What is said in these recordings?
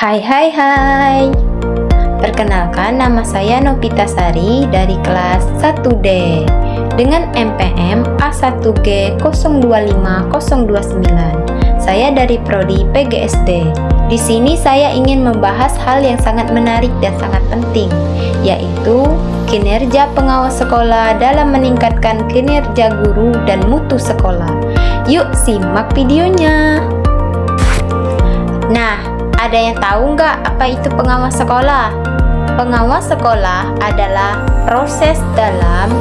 Hai hai hai. Perkenalkan, nama saya Novita Sari dari kelas 1D dengan MPM A1G 025029. Saya dari prodi PGSD. Di sini saya ingin membahas hal yang sangat menarik dan sangat penting, yaitu kinerja pengawas sekolah dalam meningkatkan kinerja guru dan mutu sekolah. Yuk simak videonya. Nah, ada yang tahu nggak apa itu pengawas sekolah? Pengawas sekolah adalah proses dalam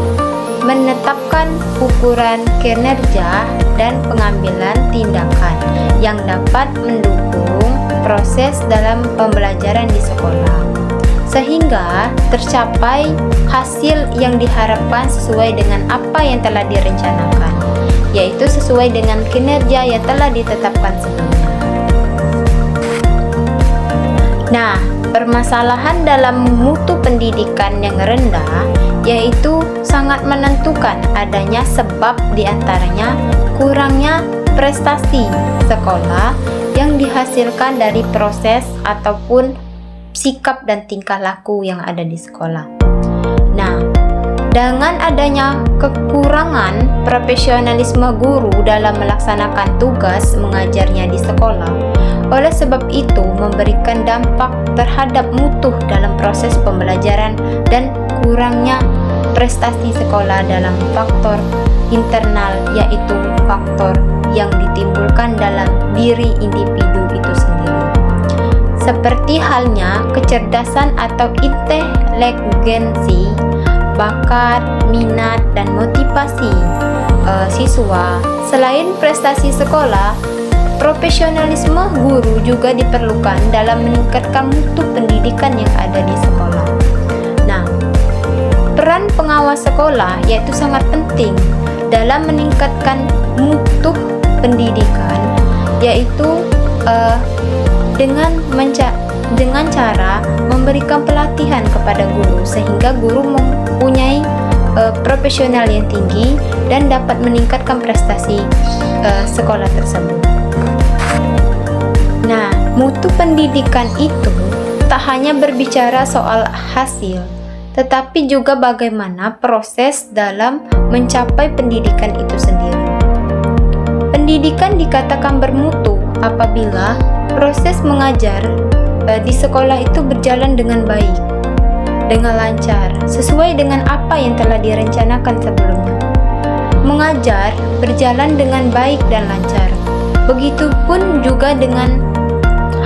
menetapkan ukuran kinerja dan pengambilan tindakan yang dapat mendukung proses dalam pembelajaran di sekolah, sehingga tercapai hasil yang diharapkan sesuai dengan apa yang telah direncanakan, yaitu sesuai dengan kinerja yang telah ditetapkan sebelumnya. Nah, permasalahan dalam mutu pendidikan yang rendah yaitu sangat menentukan adanya sebab diantaranya kurangnya prestasi sekolah yang dihasilkan dari proses ataupun sikap dan tingkah laku yang ada di sekolah. Nah, dengan adanya kekurangan profesionalisme guru dalam melaksanakan tugas mengajarnya di sekolah, oleh sebab itu memberikan dampak terhadap mutu dalam proses pembelajaran dan kurangnya prestasi sekolah dalam faktor internal, yaitu faktor yang ditimbulkan dalam diri individu itu sendiri. Seperti halnya kecerdasan atau inteligensi, bakat, minat, dan motivasi siswa. Selain prestasi sekolah, profesionalisme guru juga diperlukan dalam meningkatkan mutu pendidikan yang ada di sekolah. Nah, peran pengawas sekolah yaitu sangat penting dalam meningkatkan mutu pendidikan, yaitu dengan cara memberikan pelatihan kepada guru sehingga guru mempunyai profesional yang tinggi dan dapat meningkatkan prestasi sekolah tersebut. Nah, mutu pendidikan itu tak hanya berbicara soal hasil, tetapi juga bagaimana proses dalam mencapai pendidikan itu sendiri. Pendidikan dikatakan bermutu apabila proses mengajar di sekolah itu berjalan dengan baik, dengan lancar, sesuai dengan apa yang telah direncanakan sebelumnya. Mengajar berjalan dengan baik dan lancar. Begitupun juga dengan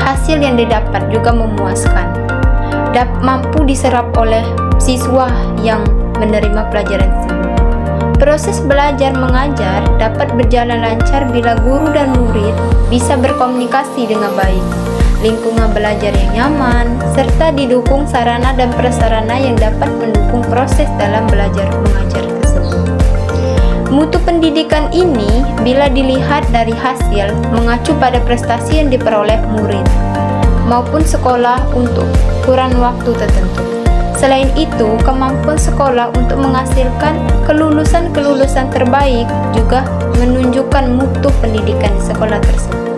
hasil yang didapat juga memuaskan, mampu diserap oleh siswa yang menerima pelajaran tersebut. Proses belajar mengajar dapat berjalan lancar bila guru dan murid bisa berkomunikasi dengan baik, lingkungan belajar yang nyaman, serta didukung sarana dan prasarana yang dapat mendukung proses dalam belajar mengajar tersebut. Mutu pendidikan ini bila dilihat dari hasil mengacu pada prestasi yang diperoleh murid maupun sekolah untuk kurun waktu tertentu. Selain itu, kemampuan sekolah untuk menghasilkan kelulusan terbaik juga menunjukkan mutu pendidikan di sekolah tersebut.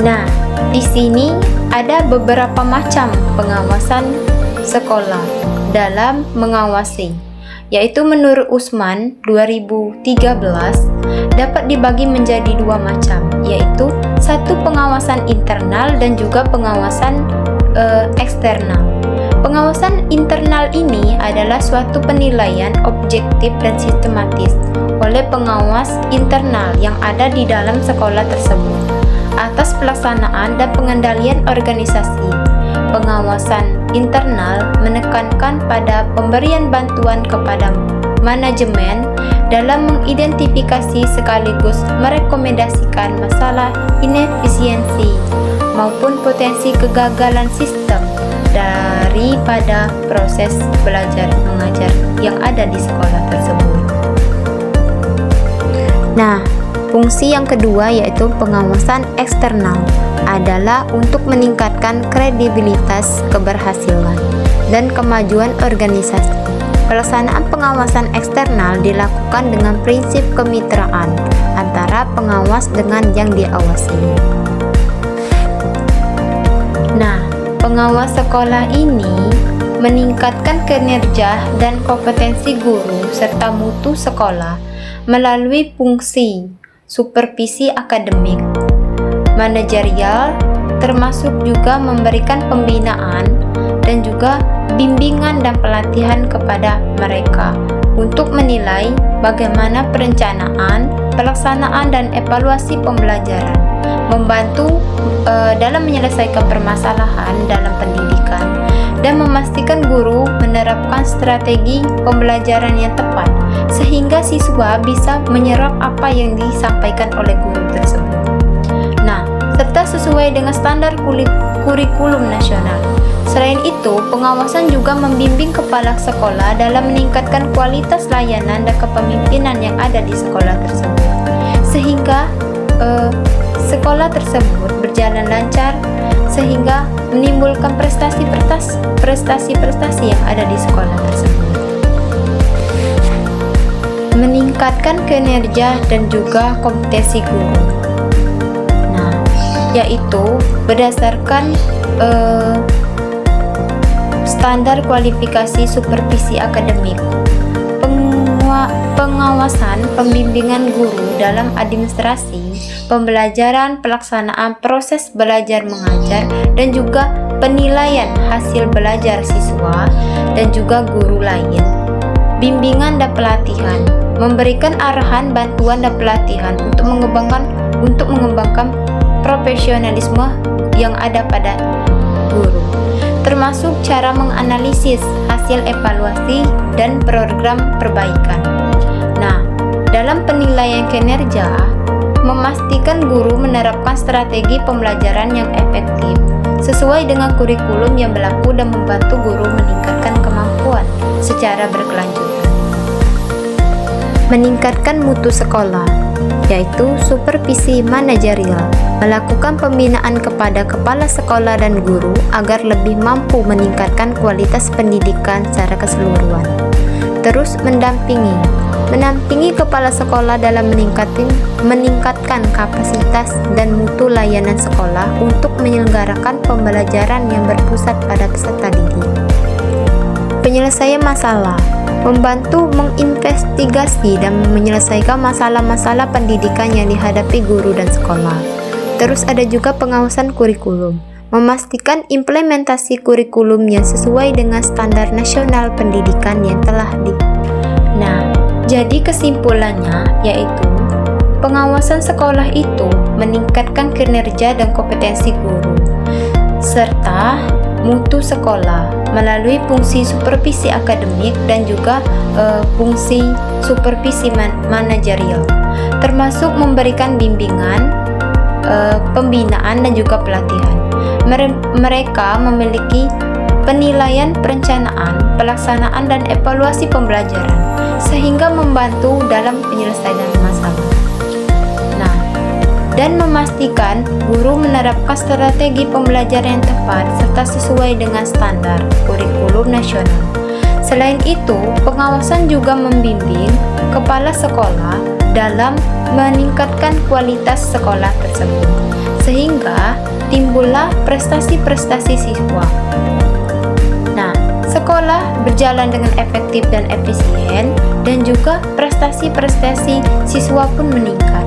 Nah, di sini ada beberapa macam pengawasan sekolah dalam mengawasi, yaitu menurut Usman 2013 dapat dibagi menjadi dua macam, yaitu satu pengawasan internal dan juga pengawasan eksternal. Pengawasan internal ini adalah suatu penilaian objektif dan sistematis oleh pengawas internal yang ada di dalam sekolah tersebut atas pelaksanaan dan pengendalian organisasi. Pengawasan internal menekankan pada pemberian bantuan kepada manajemen dalam mengidentifikasi sekaligus merekomendasikan masalah inefisiensi maupun potensi kegagalan sistem daripada proses belajar mengajar yang ada di sekolah tersebut. Nah, fungsi yang kedua yaitu pengawasan eksternal adalah untuk meningkatkan kredibilitas, keberhasilan, dan kemajuan organisasi. Pelaksanaan pengawasan eksternal dilakukan dengan prinsip kemitraan antara pengawas dengan yang diawasi. pengawas sekolah ini meningkatkan kinerja dan kompetensi guru serta mutu sekolah melalui fungsi supervisi akademik, manajerial, termasuk juga memberikan pembinaan dan juga bimbingan dan pelatihan kepada mereka untuk menilai bagaimana perencanaan, pelaksanaan dan evaluasi pembelajaran, membantu dalam menyelesaikan permasalahan dalam pendidikan dan memastikan guru menerapkan strategi pembelajaran yang tepat sehingga siswa bisa menyerap apa yang disampaikan oleh guru tersebut. Nah, serta sesuai dengan standar kurikulum nasional. Selain itu, pengawasan juga membimbing kepala sekolah dalam meningkatkan kualitas layanan dan kepemimpinan yang ada di sekolah tersebut, sehingga sekolah tersebut berjalan lancar, sehingga menimbulkan prestasi-prestasi yang ada di sekolah tersebut. Meningkatkan kinerja dan juga kompetensi guru. Nah, yaitu berdasarkan standar kualifikasi supervisi akademik, pengawasan pembimbingan guru dalam administrasi, pembelajaran, pelaksanaan proses belajar mengajar, dan juga penilaian hasil belajar siswa dan juga guru lain, bimbingan dan pelatihan, memberikan arahan, bantuan dan pelatihan untuk mengembangkan profesionalisme yang ada pada guru, termasuk cara menganalisis hasil evaluasi dan program perbaikan. Nah, dalam penilaian kinerja, memastikan guru menerapkan strategi pembelajaran yang efektif sesuai dengan kurikulum yang berlaku dan membantu guru meningkatkan kemampuan secara berkelanjutan. Meningkatkan mutu sekolah, yaitu supervisi manajerial, melakukan pembinaan kepada kepala sekolah dan guru agar lebih mampu meningkatkan kualitas pendidikan secara keseluruhan. Terus mendampingi kepala sekolah dalam meningkatkan kapasitas dan mutu layanan sekolah untuk menyelenggarakan pembelajaran yang berpusat pada peserta didik. Penyelesaian masalah, membantu menginvestigasi dan menyelesaikan masalah-masalah pendidikan yang dihadapi guru dan sekolah. Terus ada juga pengawasan kurikulum, memastikan implementasi kurikulum yang sesuai dengan standar nasional pendidikan yang telah Nah, jadi kesimpulannya yaitu pengawasan sekolah itu meningkatkan kinerja dan kompetensi guru serta mutu sekolah melalui fungsi supervisi akademik dan juga fungsi supervisi manajerial, termasuk memberikan bimbingan, pembinaan dan juga pelatihan. Mereka memiliki penilaian perencanaan, pelaksanaan dan evaluasi pembelajaran sehingga membantu dalam penyelesaian masalah. Nah, dan memastikan guru menerapkan strategi pembelajaran yang tepat serta sesuai dengan standar kurikulum nasional. Selain itu, pengawasan juga membimbing kepala sekolah dalam meningkatkan kualitas sekolah tersebut, sehingga timbullah prestasi-prestasi siswa. Nah, sekolah berjalan dengan efektif dan efisien, dan juga prestasi-prestasi siswa pun meningkat.